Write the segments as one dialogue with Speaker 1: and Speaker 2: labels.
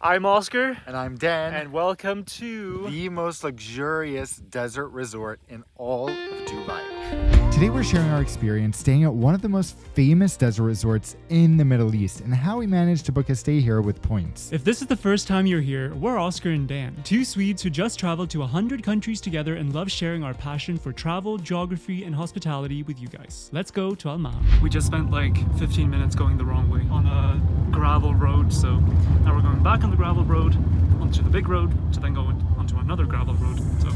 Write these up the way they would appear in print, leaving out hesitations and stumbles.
Speaker 1: I'm Oskar.
Speaker 2: And I'm Dan.
Speaker 1: And welcome to
Speaker 2: the most luxurious desert resort in all of Dubai.
Speaker 3: Today we're sharing our experience staying at one of the most famous desert resorts in the Middle East and how we managed to book a stay here with points.
Speaker 4: If this is the first time you're here, we're Oskar and Dan, two Swedes who just traveled to 100 countries together and love sharing our passion for travel, geography, and hospitality with you guys. Let's go to Maha. We just spent like 15 minutes going the wrong way on a gravel road, so now we're going back on the gravel road onto the big road to then go onto another gravel road. So.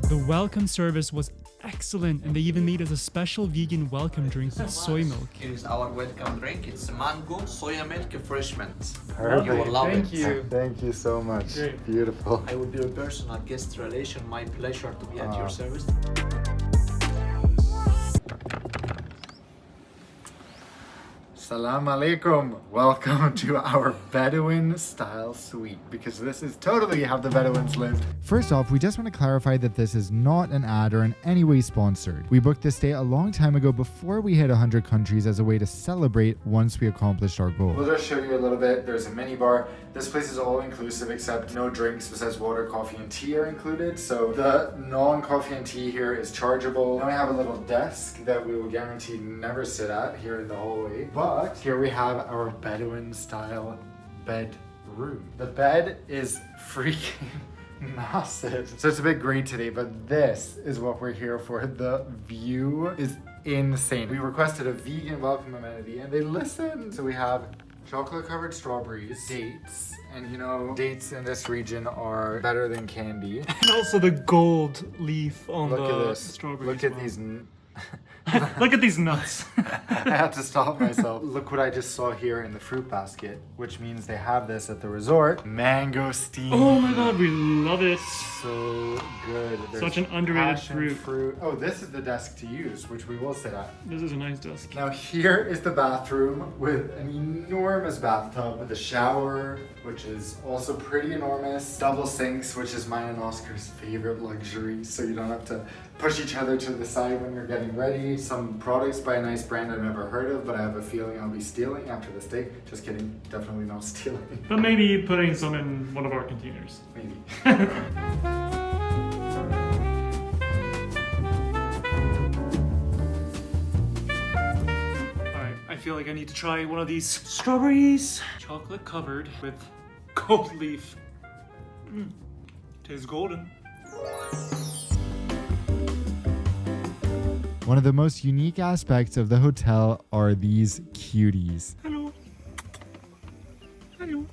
Speaker 4: The welcome service was excellent, and they even made us a special vegan welcome drink with soy milk.
Speaker 5: Here is our welcome drink. It's mango, soya milk, refreshment.
Speaker 2: Perfect.
Speaker 5: You will love
Speaker 1: Thank
Speaker 5: it.
Speaker 1: you.
Speaker 2: Thank you so much.
Speaker 1: Great.
Speaker 2: Beautiful.
Speaker 5: I will be your personal guest relation. My pleasure to be at your service.
Speaker 2: Salam alaikum. Welcome to our Bedouin style suite, because this is totally how the Bedouins lived.
Speaker 3: First off, we just want to clarify that this is not an ad or in any way sponsored. We booked this stay a long time ago before we hit 100 countries as a way to celebrate once we accomplished our goal.
Speaker 2: We'll just show you a little bit. There's a mini bar. This place is all inclusive except no drinks besides water, coffee, and tea are included. So the non-coffee and tea here is chargeable. Then we have a little desk that we will guarantee never sit at here in the hallway. But here we have our Bedouin style bedroom. The bed is freaking massive. So it's a bit gray today, but this is what we're here for. The view is insane. We requested a vegan welcome amenity and they listened. So we have chocolate covered strawberries, dates, and you know, dates in this region are better than candy.
Speaker 4: And also the gold leaf on
Speaker 2: Look
Speaker 4: the
Speaker 2: at this.
Speaker 4: strawberries.
Speaker 2: Look at these.
Speaker 4: Look at these nuts.
Speaker 2: I had to stop myself. Look what I just saw here in the fruit basket, which means they have this at the resort. Mangosteen.
Speaker 4: Oh my god, we love it.
Speaker 2: So good. There's
Speaker 4: Such an underrated
Speaker 2: passion
Speaker 4: fruit.
Speaker 2: Oh, this is the desk to use, which we will sit at.
Speaker 4: This is a nice desk.
Speaker 2: Now here is the bathroom with an enormous bathtub, the shower, which is also pretty enormous, double sinks, which is mine and Oscar's favorite luxury, so you don't have to push each other to the side when you're getting ready. Some products by a nice brand I've never heard of, but I have a feeling I'll be stealing after this day. Just kidding, definitely not stealing.
Speaker 4: But maybe putting some in one of our containers.
Speaker 2: Maybe.
Speaker 4: Alright, I feel like I need to try one of these strawberries. Chocolate covered with gold leaf. Tastes golden.
Speaker 3: One of the most unique aspects of the hotel are these cuties.
Speaker 4: Hello. Hello.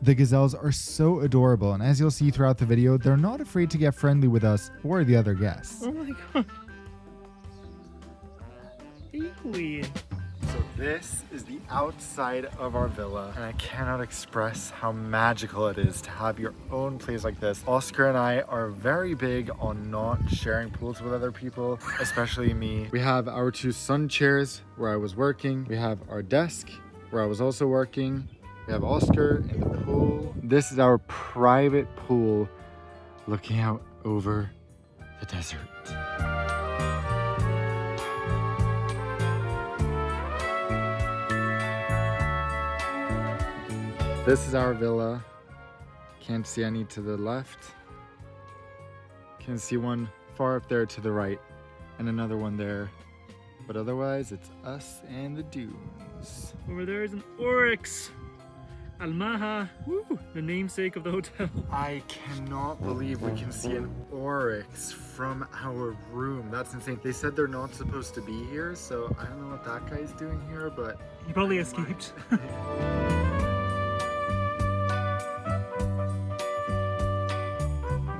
Speaker 3: The gazelles are so adorable, and as you'll see throughout the video, they're not afraid to get friendly with us or the other guests.
Speaker 4: Oh my god. Ew.
Speaker 2: So this is the outside of our villa, and I cannot express how magical it is to have your own place like this. Oskar and I are very big on not sharing pools with other people, especially me. We have our two sun chairs where I was working. We have our desk where I was also working. We have Oskar in the pool. This is our private pool looking out over the desert. This is our villa. Can't see any to the left. Can see one far up there to the right and another one there. But otherwise, it's us and the dunes.
Speaker 4: Over there is an oryx. Maha, woo, the namesake of the hotel.
Speaker 2: I cannot believe we can see an oryx from our room. That's insane. They said they're not supposed to be here, so I don't know what that guy's doing here, but...
Speaker 4: He probably escaped.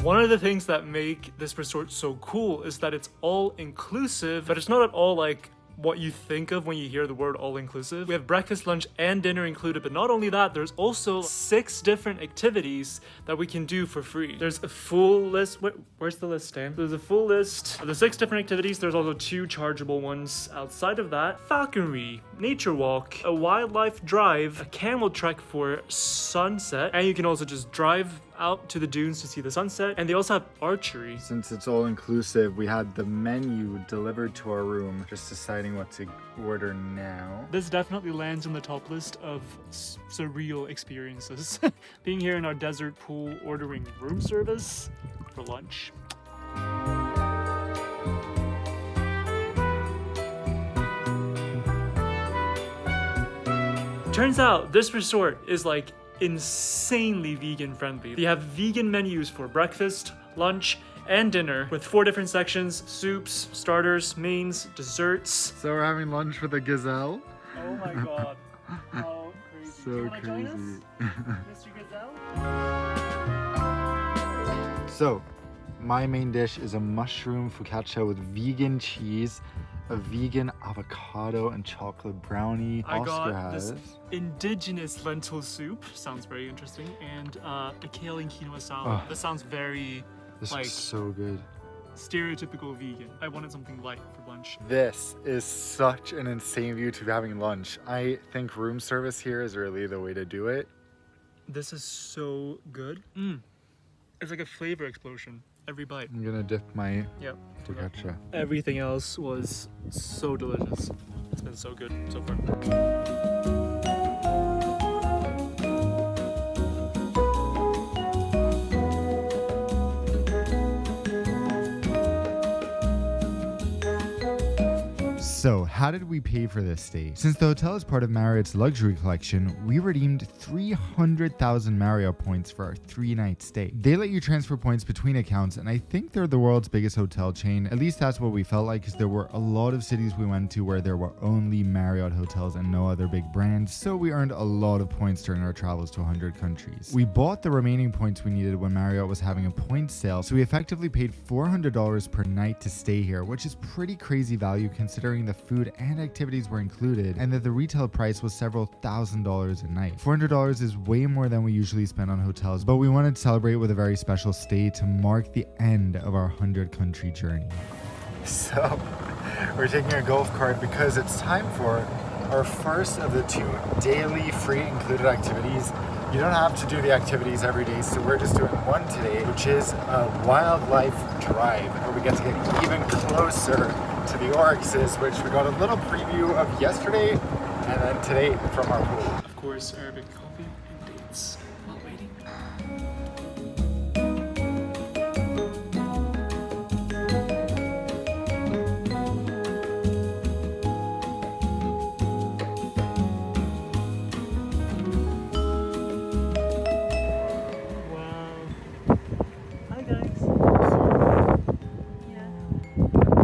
Speaker 4: One of the things that make this resort so cool is that it's all inclusive, but it's not at all like what you think of when you hear the word all-inclusive. We have breakfast, lunch, and dinner included, but not only that, there's also 6 different activities that we can do for free. There's a full list. Where's the list, Dan? There's a full list of the 6 different activities. There's also 2 chargeable ones outside of that. Falconry, nature walk, a wildlife drive, a camel trek for sunset, and you can also just drive out to the dunes to see the sunset. And they also have archery.
Speaker 2: Since it's all inclusive, we had the menu delivered to our room. Just deciding what to order now.
Speaker 4: This definitely lands on the top list of surreal experiences. Being here in our desert pool, ordering room service for lunch. Turns out this resort is like insanely vegan friendly. They have vegan menus for breakfast, lunch, and dinner with 4 different sections: soups, starters, mains, desserts.
Speaker 2: So we're having lunch with a gazelle.
Speaker 4: Oh my god. How crazy.
Speaker 2: So
Speaker 4: Do you wanna join
Speaker 2: crazy.
Speaker 4: us, Mr. Gazelle?
Speaker 2: So, my main dish is a mushroom focaccia with vegan cheese, a vegan avocado and chocolate brownie.
Speaker 4: I
Speaker 2: Oscar
Speaker 4: got
Speaker 2: has.
Speaker 4: this indigenous lentil soup. Sounds very interesting. And a kale and quinoa salad.
Speaker 2: Oh.
Speaker 4: This sounds very
Speaker 2: This
Speaker 4: like
Speaker 2: is so good.
Speaker 4: stereotypical vegan. I wanted something light for lunch.
Speaker 2: This is such an insane view to be having lunch. I think room service here is really the way to do it.
Speaker 4: This is so good. It's like a flavor explosion every bite.
Speaker 2: I'm gonna dip my
Speaker 4: Yep.
Speaker 2: focaccia.
Speaker 4: Everything else was so delicious. It's been so good so far.
Speaker 3: So, how did we pay for this stay? Since the hotel is part of Marriott's luxury collection, we redeemed 300,000 Marriott points for our 3-night stay. They let you transfer points between accounts, and I think they're the world's biggest hotel chain. At least that's what we felt like, because there were a lot of cities we went to where there were only Marriott hotels and no other big brands, so we earned a lot of points during our travels to 100 countries. We bought the remaining points we needed when Marriott was having a point sale, so we effectively paid $400 per night to stay here, which is pretty crazy value considering the food and activities were included, and that the retail price was several $1,000s a night. $400 is way more than we usually spend on hotels, but we wanted to celebrate with a very special stay to mark the end of our 100-country journey.
Speaker 2: So, we're taking a golf cart because it's time for our first of the 2 daily free included activities. You don't have to do the activities every day, so we're just doing one today, which is a wildlife drive, where we get to get even closer to the oryxes, which we got a little preview of yesterday and then today from our pool.
Speaker 4: Of course, Arabic coffee and dates while waiting. Wow. Hi guys.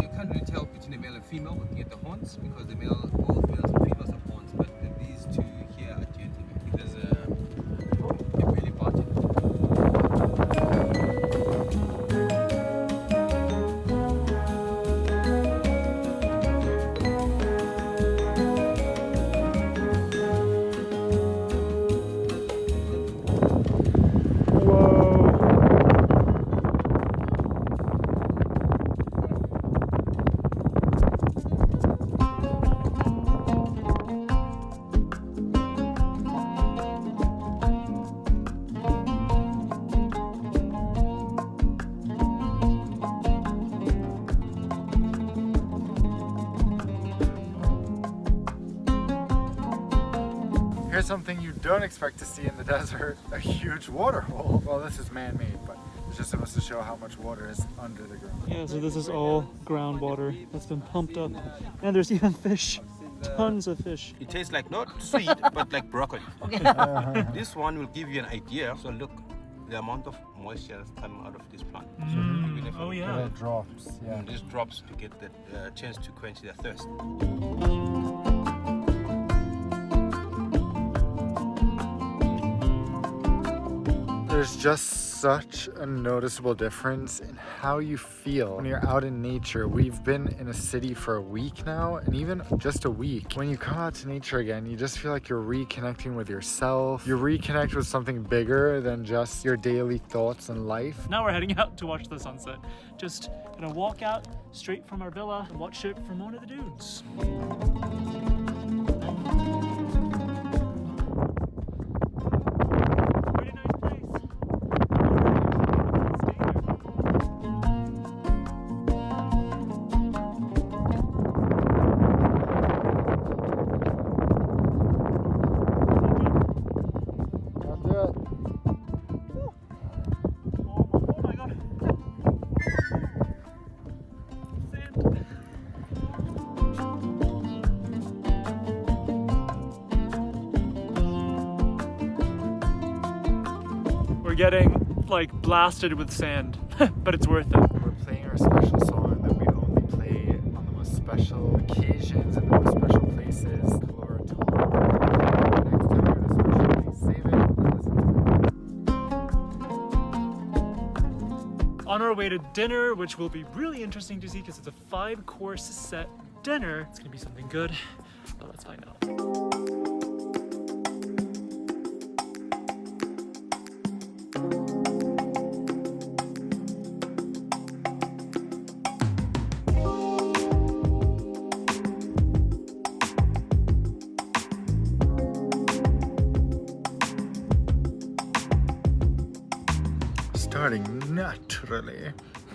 Speaker 6: You can't really tell between the male and female looking at the horns because the male, both males and females have horns, but these 2 here are gentlemen. There's a really parted.
Speaker 2: Here's something you don't expect to see in the desert, a huge waterhole. Well, this is man-made, but it's just supposed to show how much water is under the ground.
Speaker 4: Yeah, so this is all groundwater that's been pumped up. And there's even fish. Tons of fish.
Speaker 6: It tastes like not sweet, but like broccoli. This one will give you an idea. So look, the amount of moisture that's coming out of this plant. So even if
Speaker 4: Oh
Speaker 2: And
Speaker 4: yeah.
Speaker 2: it drops, yeah.
Speaker 6: this drops to get the chance to quench their thirst.
Speaker 2: There's just such a noticeable difference in how you feel when you're out in nature. We've been in a city for a week now, and even just a week. When you come out to nature again, you just feel like you're reconnecting with yourself. You reconnect with something bigger than just your daily thoughts and life.
Speaker 4: Now we're heading out to watch the sunset. Just gonna walk out straight from our villa and watch it from one of the dunes. Pretty nice place. we're getting like blasted with sand, but it's worth it.
Speaker 2: We're playing our special song that we only play on the most special occasions and the most special places. Next time we're gonna specially save it and listen to it.
Speaker 4: On our way to dinner, which will be really interesting to see because it's a 5-course set dinner. It's gonna be something good, but let's find out.
Speaker 2: Starting naturally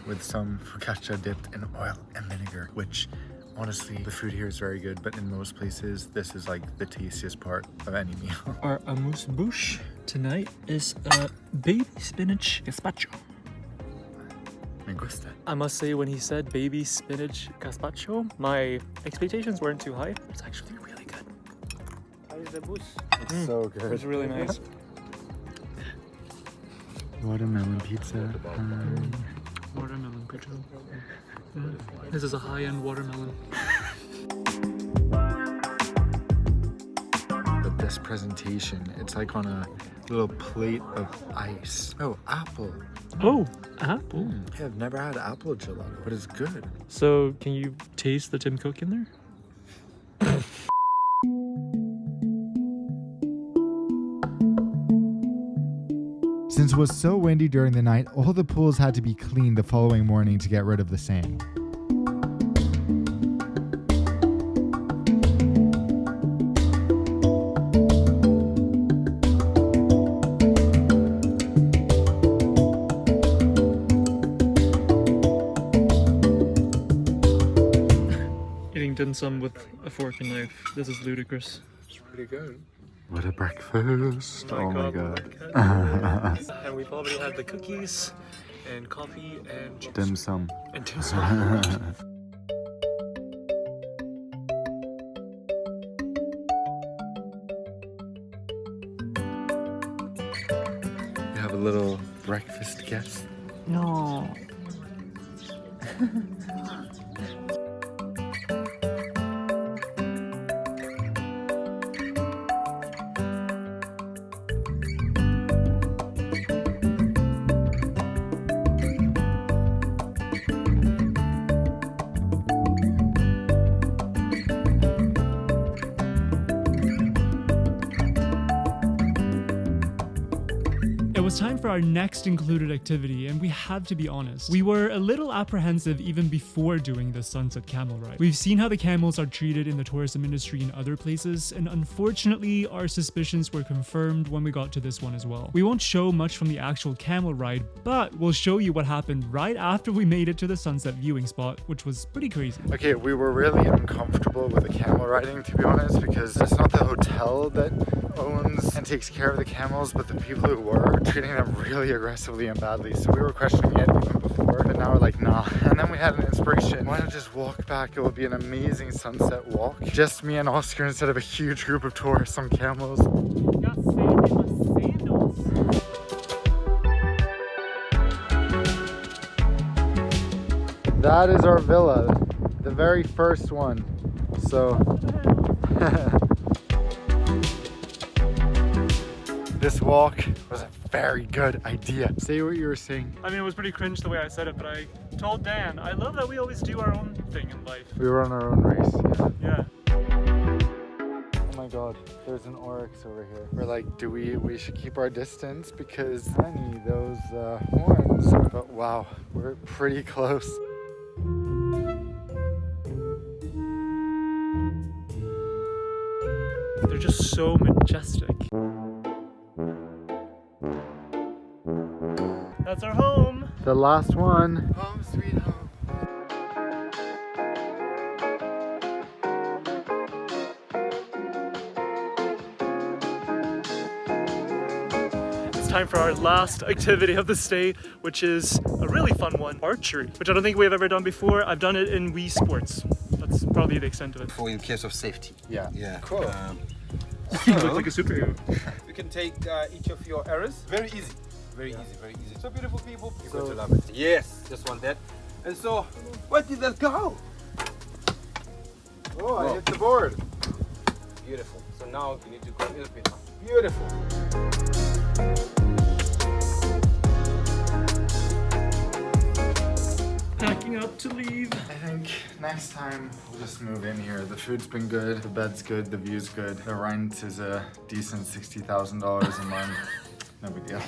Speaker 2: with some focaccia dipped in oil and vinegar, which honestly the food here is very good, but in most places this is like the tastiest part of any meal.
Speaker 4: Our amuse-bouche tonight is baby spinach gazpacho.
Speaker 2: Me gusta.
Speaker 4: I must say, when he said baby spinach gazpacho, my expectations weren't too high. It's actually really good.
Speaker 2: It's so good.
Speaker 4: It's really nice.
Speaker 2: Watermelon pizza.
Speaker 4: Watermelon pizza. This is a high-end watermelon.
Speaker 2: But this presentation, it's like on a little plate of ice. Oh, apple.
Speaker 4: Oh, apple.
Speaker 2: Yeah, I've never had apple gelato, but it's good.
Speaker 4: So, can you taste the Tim Cook in there?
Speaker 3: Since it was so windy during the night, all the pools had to be cleaned the following morning to get rid of the sand.
Speaker 4: Eating dim sum with a fork and knife. This is ludicrous.
Speaker 2: It's pretty good. What a breakfast. Oh my god.
Speaker 4: And we've already had the cookies and coffee and chips.
Speaker 2: Dim sum.
Speaker 4: And dim sum.
Speaker 2: We have a little breakfast guest.
Speaker 4: No. It was time for our next included activity, and we have to be honest. We were a little apprehensive even before doing the sunset camel ride. We've seen how the camels are treated in the tourism industry in other places, and unfortunately, our suspicions were confirmed when we got to this one as well. We won't show much from the actual camel ride, but we'll show you what happened right after we made it to the sunset viewing spot, which was pretty crazy.
Speaker 2: Okay, we were really uncomfortable with the camel riding, to be honest, because it's not the hotel that owns and takes care of the camels, but the people who were treating them really aggressively and badly. So we were questioning it even before, but now we're like, nah. And then we had an inspiration. Why not just walk back? It will be an amazing sunset walk. Just me and Oscar instead of a huge group of tourists on camels.
Speaker 4: Got sand in my sandals.
Speaker 2: That is our villa, the very first one. So this walk was a very good idea. Say what you were saying.
Speaker 4: I mean, it was pretty cringe the way I said it, but I told Dan, I love that we always do our own thing in life.
Speaker 2: We were on our own race.
Speaker 4: Yeah.
Speaker 2: Oh my god, there's an oryx over here. We're like, we should keep our distance because honey, those horns. But wow, we're pretty close.
Speaker 4: They're just so majestic. That's our home.
Speaker 2: The last one. Home sweet home.
Speaker 4: It's time for our last activity of the stay, which is a really fun one, archery, which I don't think we've ever done before. I've done it in Wii Sports. That's probably the extent of it.
Speaker 6: For in case of safety.
Speaker 2: Yeah.
Speaker 6: Yeah.
Speaker 2: Cool.
Speaker 4: You look like a superhero.
Speaker 7: You can take each of your arrows. Very easy.
Speaker 6: Very easy, very easy. So beautiful people, you're going to love it. Yes, just want that. And so, where did that go?
Speaker 2: Oh, I hit the board.
Speaker 6: Beautiful. So now you need to go a little bit up. Beautiful.
Speaker 4: Packing up to leave.
Speaker 2: I think next time we'll just move in here. The food's been good, the bed's good, the view's good. The rent is a decent $60,000 a month. No big deal.